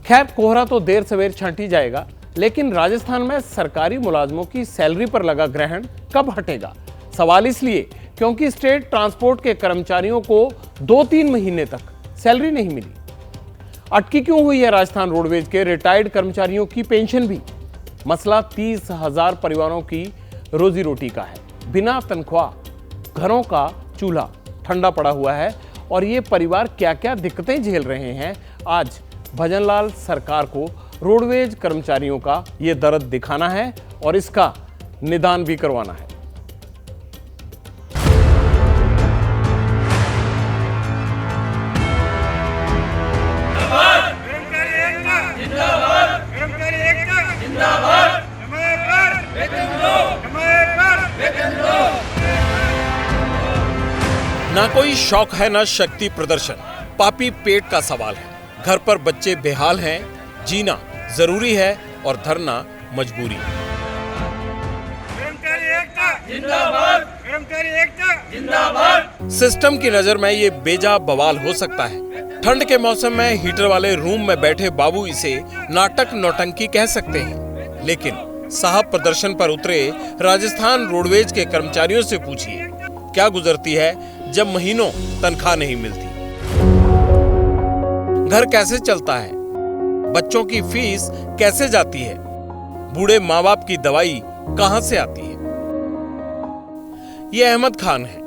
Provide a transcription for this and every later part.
खैर, कोहरा तो देर सवेर छंट ही जाएगा, लेकिन राजस्थान में सरकारी मुलाजमों की सैलरी पर लगा ग्रहण कब हटेगा? सवाल इसलिए क्योंकि स्टेट ट्रांसपोर्ट के कर्मचारियों को 2-3 महीने तक सैलरी नहीं मिली। अटकी क्यों हुई है राजस्थान रोडवेज के रिटायर्ड कर्मचारियों की पेंशन भी? मसला 30,000 परिवारों की रोजी रोटी का है। बिना तनख्वाह घरों का चूल्हा ठंडा पड़ा हुआ है और ये परिवार क्या क्या दिक्कतें झेल रहे हैं, आज भजनलाल सरकार को रोडवेज कर्मचारियों का ये दर्द दिखाना है और इसका निदान भी करवाना है। ना कोई शौक है ना शक्ति प्रदर्शन, पापी पेट का सवाल है। घर पर बच्चे बेहाल हैं, जीना जरूरी है और धरना मजबूरी। सिस्टम की नजर में ये बेजा बवाल हो सकता है। ठंड के मौसम में हीटर वाले रूम में बैठे बाबू इसे नाटक नौटंकी कह सकते हैं, लेकिन साहब प्रदर्शन पर उतरे राजस्थान रोडवेज के कर्मचारियों से पूछिए क्या गुजरती है जब महीनों तनख्वाह नहीं मिलती। घर कैसे चलता है, बच्चों की फीस कैसे जाती है, बूढ़े माँ बाप की दवाई कहां से आती है। ये अहमद खान है,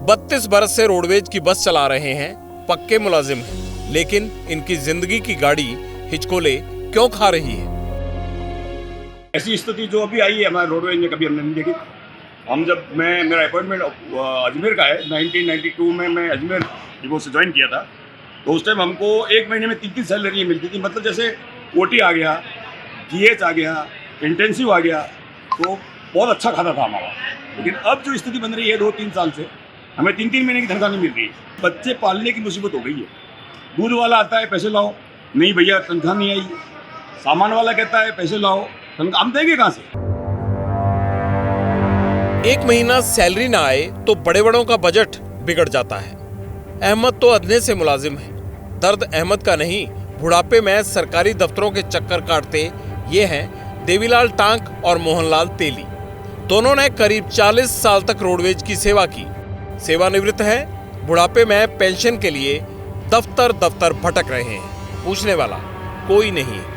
32 बरस से रोडवेज की बस चला रहे हैं, पक्के मुलाजिम हैं, लेकिन इनकी जिंदगी की गाड़ी हिचकोले क्यों खा रही है? ऐसी स्थिति जो अभी आई है हमारे रोडवेज में कभी हमने नहीं देखी। हम जब मेरा अपॉइंटमेंट अजमेर का है, 1992 में मैं अजमेर डिपो से ज्वाइन किया था, तो उस टाइम हमको 1 महीने में 3 सैलरी मिलती थी। मतलब जैसे ओटी आ गया, जीएच आ गया, इंटेंसिव आ गया, तो बहुत अच्छा खाता था हमारा। लेकिन अब जो स्थिति बन रही है 2-3 साल से, हमें 3-3 महीने की तनख्वाह नहीं मिल रही है। बच्चे पालने की मुसीबत हो गई है। दूध वाला आता है पैसे लाओ, नहीं भैया तनख्वाह नहीं आई। सामान वाला कहता है पैसे लाओ, तनख्वाह हम देंगे कहाँ से? 1 महीना सैलरी ना आए तो बड़े बड़ों का बजट बिगड़ जाता है। अहमद तो अदने से मुलाजिम है। दर्द अहमद का नहीं, बुढ़ापे में सरकारी दफ्तरों के चक्कर काटते ये हैं देवीलाल टांक और मोहनलाल तेली। दोनों ने करीब 40 साल तक रोडवेज की सेवा की। सेवानिवृत्त है, बुढ़ापे में पेंशन के लिए दफ्तर दफ्तर भटक रहे हैं। पूछने वाला कोई नहीं है।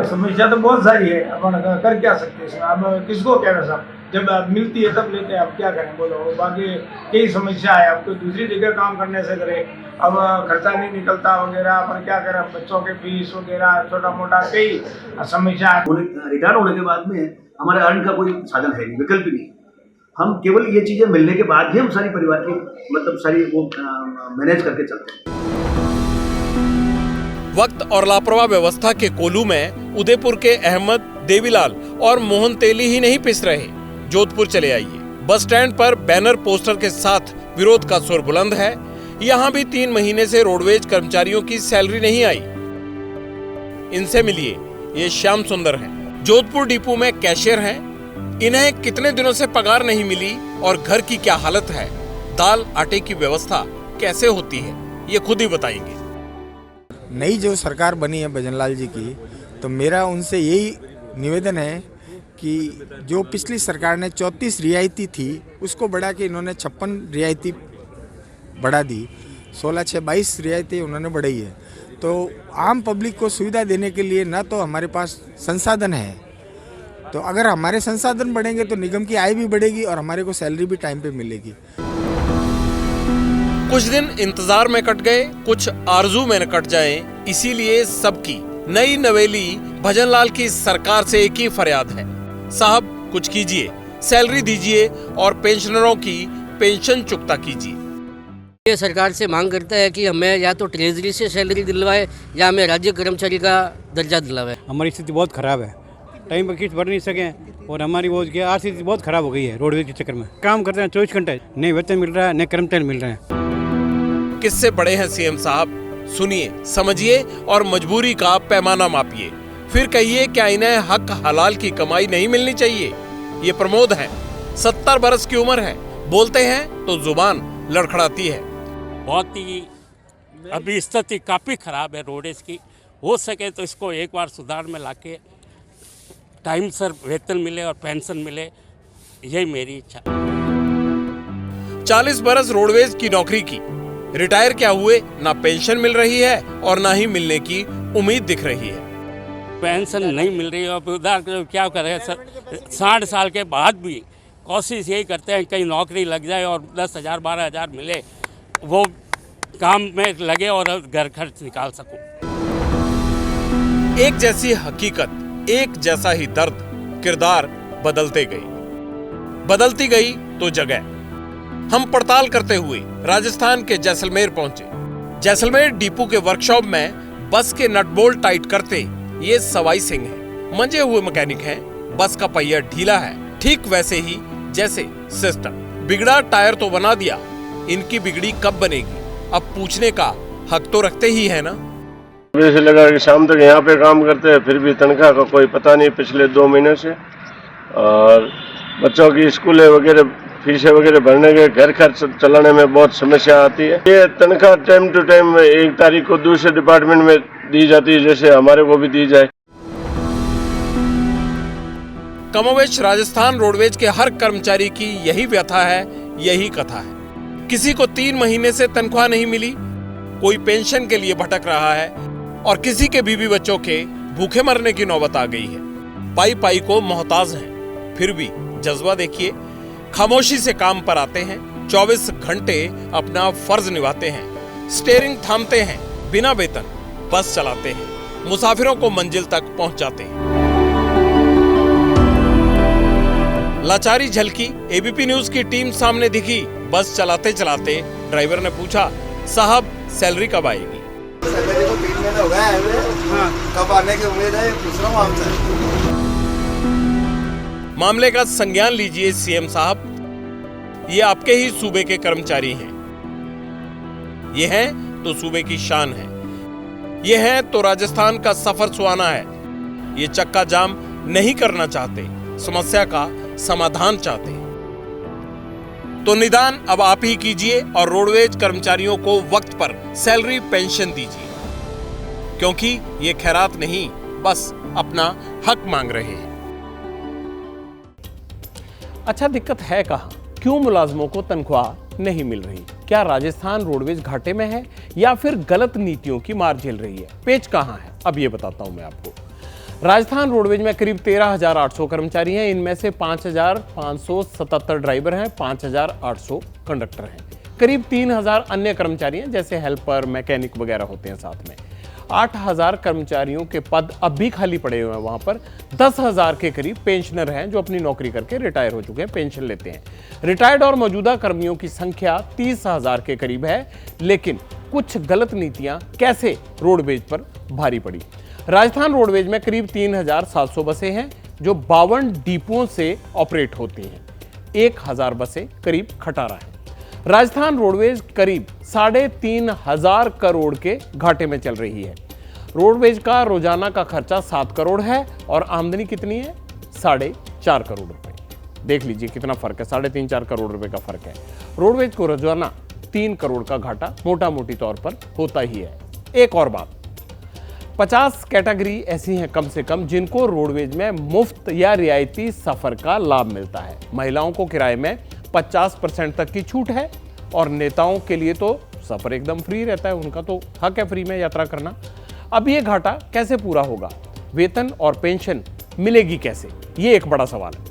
समस्या तो बहुत सारी है, अपन कर क्या सकते हैं, अब किसको कहना साहब, जब मिलती है तब लेते हैं, अब क्या करें बोलो। बाकी कई समस्या है, अब कोई दूसरी जगह काम करने से करे, अब खर्चा नहीं निकलता वगैरह, अपन क्या करें, बच्चों के फीस वगैरह छोटा मोटा कई समस्या है। रिटायर होने के बाद में हमारे अर्न का कोई साधन है नहीं, विकल्प नहीं। हम केवल ये चीजें मिलने के बाद ही हम सारी परिवार की मतलब सारी वो मैनेज करके चलते हैं। वक्त और लापरवाह व्यवस्था के कोलू में उदयपुर के अहमद, देवीलाल और मोहन तेली ही नहीं पिस रहे। जोधपुर चले आइए, बस स्टैंड पर बैनर पोस्टर के साथ विरोध का सुर बुलंद है। यहाँ भी 3 महीने से रोडवेज कर्मचारियों की सैलरी नहीं आई। इनसे मिलिए, ये श्याम सुंदर हैं, जोधपुर डिपो में कैशियर हैं। इन्हें कितने दिनों से पगार नहीं मिली और घर की क्या हालत है, दाल आटे की व्यवस्था कैसे होती है, ये खुद ही बताएंगे। नई जो सरकार बनी है भजनलाल जी की, तो मेरा उनसे यही निवेदन है कि जो पिछली सरकार ने 34 रियायती थी उसको बढ़ा के इन्होंने 56 रियायती बढ़ा दी, 16/6/22 रियायती उन्होंने बढ़ाई है। तो आम पब्लिक को सुविधा देने के लिए ना तो हमारे पास संसाधन है, तो अगर हमारे संसाधन बढ़ेंगे तो निगम की आय भी बढ़ेगी और हमारे को सैलरी भी टाइम पे मिलेगी। कुछ दिन इंतजार में कट गए, कुछ आरजू में न कट जाएं, इसीलिए सबकी नई नवेली भजनलाल की सरकार से एक ही फरियाद है, साहब कुछ कीजिए, सैलरी दीजिए और पेंशनरों की पेंशन चुकता कीजिए। ये सरकार से मांग करता है कि हमें या तो ट्रेजरी से सैलरी दिलवाए या हमें राज्य कर्मचारी का दर्जा दिलवाए। हमारी स्थिति बहुत खराब है, टाइम पर किस्त भर नहीं सके और हमारी वो आर्थिक स्थिति बहुत खराब हो गई है। रोडवेज के चक्कर में काम करते हैं 24 घंटे, नहीं वेतन मिल रहा है, नहीं कर्मचारी मिल रहे हैं। किससे बड़े हैं सीएम साहब, सुनिए, समझिए और मजबूरी का पैमाना मापिए, फिर कहिए क्या इन्हें हक हलाल की कमाई नहीं मिलनी चाहिए। ये प्रमोद हैं, 70 बरस की उम्र है, बोलते हैं तो जुबान लड़खड़ाती है। बहुत ही अभी स्थिति काफ़ी ख़राब है रोडेज की, हो सके तो इसको एक बार सुधार में लाके टाइम सर वेतन मिले और पेंशन मिले, यही मेरी इच्छा। 40 बरस रोडवेज की नौकरी की, रिटायर क्या हुए, ना पेंशन मिल रही है और ना ही मिलने की उम्मीद दिख रही है। पेंशन नहीं मिल रही है, उधर क्या करें सर, 60 साल के बाद भी कोशिश यही करते हैं कहीं नौकरी लग जाए और 10,000 12,000 मिले, वो काम में लगे और घर खर्च निकाल सकूं। एक जैसी हकीकत, एक जैसा ही दर्द, किरदार बदलती गई तो जगह। हम पड़ताल करते हुए राजस्थान के जैसलमेर पहुंचे। जैसलमेर डिपो के वर्कशॉप में बस के नट बोल्ट टाइट करते ये सवाई सिंह हैं। मंजे हुए मैकेनिक हैं। बस का पहिया ढीला है, ठीक वैसे ही जैसे सिस्टम। बिगड़ा टायर तो बना दिया, इनकी बिगड़ी कब बनेगी, अब पूछने का हक तो रखते ही है ना। से लगा कि शाम तक यहाँ पे काम करते हैं, फिर भी तनख्वाह का कोई पता नहीं पिछले 2 महीने से। और बच्चों की स्कूलें वगैरह फीसें वगैरह भरने के, घर खर्च चलाने में बहुत समस्या आती है। ये तनख्वाह टाइम टू टाइम 1 तारीख को दूसरे डिपार्टमेंट में दी जाती है, जैसे हमारे को भी दी जाए। कमोवेश राजस्थान रोडवेज के हर कर्मचारी की यही व्यथा है, यही कथा है। किसी को 3 महीने से तनख्वाह नहीं मिली, कोई पेंशन के लिए भटक रहा है और किसी के बीवी बच्चों के भूखे मरने की नौबत आ गई है। पाई पाई को मोहताज हैं, फिर भी जज्बा देखिए। खामोशी से काम पर आते हैं, 24 घंटे अपना फर्ज निभाते हैं, स्टीयरिंग थामते हैं, बिना वेतन बस चलाते हैं, मुसाफिरों को मंजिल तक पहुंचाते हैं। लाचारी झलकी, एबीपी न्यूज की टीम सामने दिखी। बस चलाते चलाते ड्राइवर ने पूछा, साहब सैलरी कब आएगी? सैलरी को 3 महीने हो गए हैं, कब आने की उम्मीद है, पूछ रहा हूँ आपसे। मामले का संज्ञान लीजिए सीएम साहब, ये आपके ही सूबे के कर्मचारी हैं। ये हैं तो सूबे की शान है, ये हैं तो राजस्थान का सफर सुहाना है। ये चक्का जाम नहीं करना चाहते, समस्या का समाधान चाहते हैं। तो निदान अब आप ही कीजिए और रोडवेज कर्मचारियों को वक्त पर सैलरी पेंशन दीजिए, क्योंकि ये खैरात नहीं, बस अपना हक मांग रहे हैं। अच्छा, दिक्कत है कहां? क्यों मुलाजमों को तनख्वाह नहीं मिल रही? क्या राजस्थान रोडवेज घाटे में है या फिर गलत नीतियों की मार झेल रही है? पेच कहां है, अब ये बताता हूं मैं आपको। राजस्थान रोडवेज में करीब 13,800 कर्मचारी हैं। इनमें से 5,577 ड्राइवर हैं, 5,800 कंडक्टर हैं, करीब 3,000 अन्य कर्मचारी हैं, जैसे हेल्पर, मैकेनिक वगैरह होते हैं साथ में। 8,000 कर्मचारियों के पद अब भी खाली पड़े हुए हैं वहां पर। 10,000 के करीब पेंशनर हैं जो अपनी नौकरी करके रिटायर हो चुके हैं, पेंशन लेते हैं। रिटायर्ड और मौजूदा कर्मियों की संख्या 30,000 के करीब है। लेकिन कुछ गलत नीतियां कैसे रोडवेज पर भारी पड़ी। राजस्थान रोडवेज में करीब 3,700 बसें हैं जो 52 डिपोओं से ऑपरेट होती हैं। 1,000 बसें करीब खटारा है। राजस्थान रोडवेज करीब 3,500 करोड़ के घाटे में चल रही है। रोडवेज का रोजाना का खर्चा 7 करोड़ है और आमदनी कितनी है? 4.5 करोड़ रुपए। देख लीजिए कितना फर्क है, 3.5-4 करोड़ रुपए का फर्क है। रोडवेज को रोजाना 3 करोड़ का घाटा मोटा मोटी तौर पर होता ही है। एक और बात, 50 कैटेगरी ऐसी हैं कम से कम जिनको रोडवेज में मुफ्त या रियायती सफर का लाभ मिलता है। महिलाओं को किराए में 50% तक की छूट है और नेताओं के लिए तो सफर एकदम फ्री रहता है, उनका तो हक है फ्री में यात्रा करना। अब ये घाटा कैसे पूरा होगा? वेतन और पेंशन मिलेगी कैसे? ये एक बड़ा सवाल है।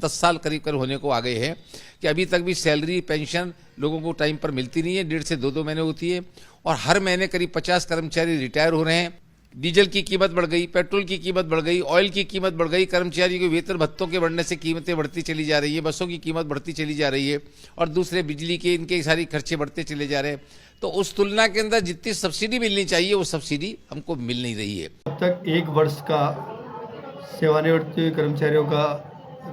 10 साल करीब करीब होने को आ गए हैं कि अभी तक भी सैलरी पेंशन लोगों को टाइम पर मिलती नहीं है। 1.5 से 2 महीने होती है और हर महीने करीब 50 कर्मचारी रिटायर हो रहे हैं। डीजल की कीमत बढ़ गई, पेट्रोल की कीमत बढ़ गई, ऑयल की कीमत बढ़ गई, कर्मचारियों के वेतन भत्तों के बढ़ने से कीमतें बढ़ती चली जा रही है, बसों की कीमत बढ़ती चली जा रही है और दूसरे बिजली के इनके सारी खर्चे बढ़ते चले जा रहे हैं। तो उस तुलना के अंदर जितनी सब्सिडी मिलनी चाहिए वो सब्सिडी हमको मिल नहीं रही है। अब तक 1 वर्ष का सेवानिवृत्त कर्मचारियों का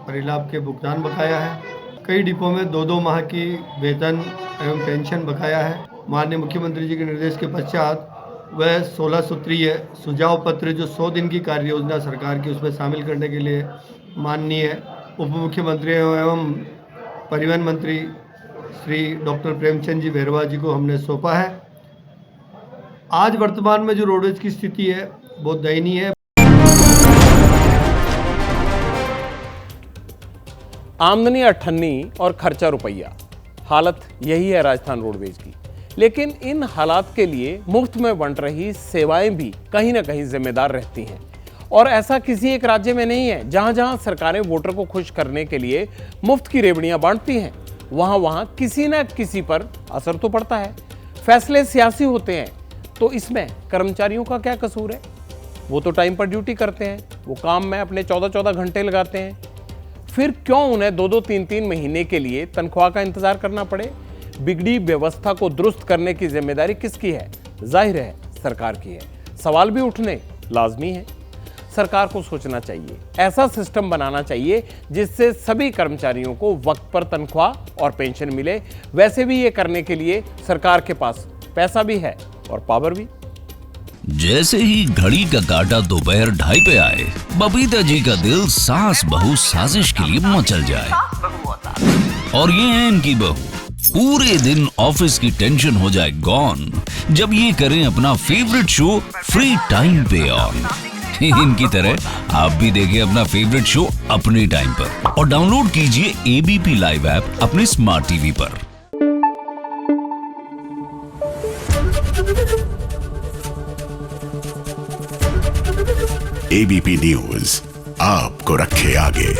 परिलाभ के भुगतान बकाया है। कई डिपो में 2-2 माह की वेतन एवं पेंशन बकाया है। माननीय मुख्यमंत्री जी के निर्देश के पश्चात वह 16 सूत्रीय सुझाव पत्र जो 100 दिन की कार्य योजना सरकार की उसमें शामिल करने के लिए माननीय उप मुख्यमंत्री एवं परिवहन मंत्री श्री डॉक्टर प्रेमचंद जी बैरवा जी को हमने सौंपा है आज वर्तमान में जो रोडवेज की स्थिति है बहुत दयनीय है। आमदनी 98 और खर्चा रुपया, हालत यही है राजस्थान रोडवेज की। लेकिन इन हालात के लिए मुफ्त में बंट रही सेवाएं भी कहीं ना कहीं जिम्मेदार रहती हैं। और ऐसा किसी एक राज्य में नहीं है। जहां जहां सरकारें वोटर को खुश करने के लिए मुफ्त की रेवड़ियां बांटती हैं, वहां वहां किसी न किसी पर असर तो पड़ता है। फैसले सियासी होते हैं, तो इसमें कर्मचारियों का क्या कसूर है? वो तो टाइम पर ड्यूटी करते हैं, वो काम में अपने 14-14 घंटे लगाते हैं। फिर क्यों उन्हें 2-2, 3-3 महीने के लिए तनख्वाह का इंतजार करना पड़े? बिगड़ी व्यवस्था को दुरुस्त करने की जिम्मेदारी किसकी है? जाहिर है सरकार की है। सवाल भी उठने लाजमी है। सरकार को सोचना चाहिए, ऐसा सिस्टम बनाना चाहिए जिससे सभी कर्मचारियों को वक्त पर तनख्वाह और पेंशन मिले। वैसे भी ये करने के लिए सरकार के पास पैसा भी है और पावर भी। जैसे ही घड़ी का काटा दोपहर 2:30 पे आए, बबीता जी का दिल सास बहू साजिश के लिए मचल जाए। और ये है इनकी बहू, पूरे दिन ऑफिस की टेंशन हो जाए गॉन जब ये करें अपना फेवरेट शो फ्री टाइम पे ऑन। इनकी तरह आप भी देखिए अपना फेवरेट शो अपने टाइम पर और डाउनलोड कीजिए एबीपी लाइव ऐप अपने स्मार्ट टीवी पर। एबीपी न्यूज आपको रखे आगे।